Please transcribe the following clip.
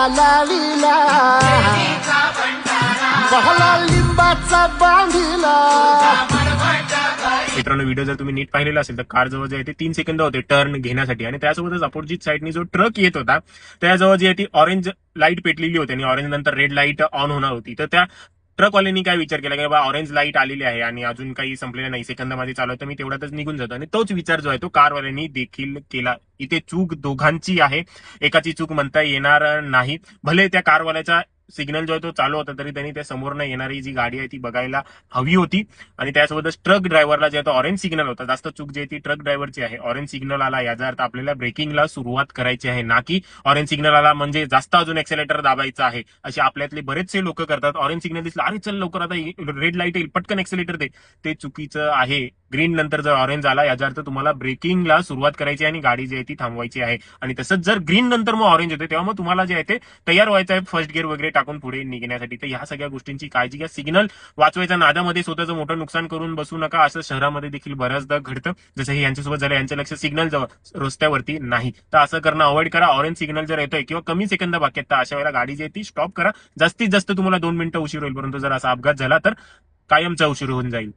लालीला बहला लिंबाचा बांधिला. मित्रांनो, व्हिडिओ जर तुम्ही नीट पाहिलेला असेल तर कार जवळ जे आहे ते 3 सेकंद होते टर्न घेण्यासाठी आणि त्यासोबतच अपोजिट साईडनी जो ट्रक येत होता त्याजवळ जी आहे ती ऑरेंज लाईट पेटलेली होती आणि ऑरेंज नंतर रेड लाईट ऑन होणार होती. तर त्या ट्रकवाल्यांनी काय विचार केला की बाबा ऑरेंज लाईट आलेली आहे आणि अजून काही संपलेलं नाही, सेकंदामध्ये चालू आहे, तर मी तेवढ्यातच निघून जातो. आणि तोच विचार जो आहे तो कारवाल्यांनी देखील केला. इथे चूक दोघांची आहे, एकाची चूक म्हणता येणार नाही. भले त्या कारवाल्याचा सिग्नल जो आहे तो चालू होता तरी त्यांनी त्या समोरनं येणारी जी गाडी आहे ती बघायला हवी होती. आणि त्यासोबतच ट्रक ड्रायव्हरला जे आहे तो ऑरेंज सिग्नल होता, जास्त चूक जी आहे ती ट्रक ड्रायव्हरची आहे. ऑरेंज सिग्नल आला याचा अर्थ आपल्याला ब्रेकिंगला सुरुवात करायची आहे, ना की ऑरेंज सिग्नल आला म्हणजे जास्त अजून एक्सेलेटर दाबायचं आहे असे आपल्यातले बरेचसे लोक करतात. ऑरेंज सिग्नल दिसला, अरे चल लवकर आता रेड लाईट येईल, पटकन एक्सेलेटर दे. ते चुकीचं आहे. ग्रीन नंतर जर ऑरेंज आला याचा अर्थ तुम्हाला ब्रेकिंगला सुरुवात करायची आहे आणि गाडी जी आहे ती थांबवायची आहे. आणि तसंच जर ग्रीन नंतर मग ऑरेंज होते तेव्हा मग तुम्हाला जे आहे ते तयार व्हायचं आहे फर्स्ट गिअर वगैरे टाकून पुढे निघण्यासाठी. तर ह्या सगळ्या गोष्टींची काळजी घ्या. सिग्नल वाचवायच्या नादामध्ये स्वतःचं मोठं नुकसान करून बसू नका. असं शहरामध्ये देखील बऱ्याचदा घडतं, जसं हे यांच्यासोबत झालं. यांचं लक्ष सिग्नल जवळ रस्त्यावरती नाही, तर असं करणं अवॉइड करा. ऑरेंज सिग्नल जर येतोय किंवा कमी सेकंद बाकी आहेत तर अशा वेळेला गाडी जी आहे ती स्टॉप करा. जास्तीत जास्त तुम्हाला 2 मिनिटं उशीर होईल, परंतु जर असा अपघात झाला तर कायमचा उशीर होऊन जाईल.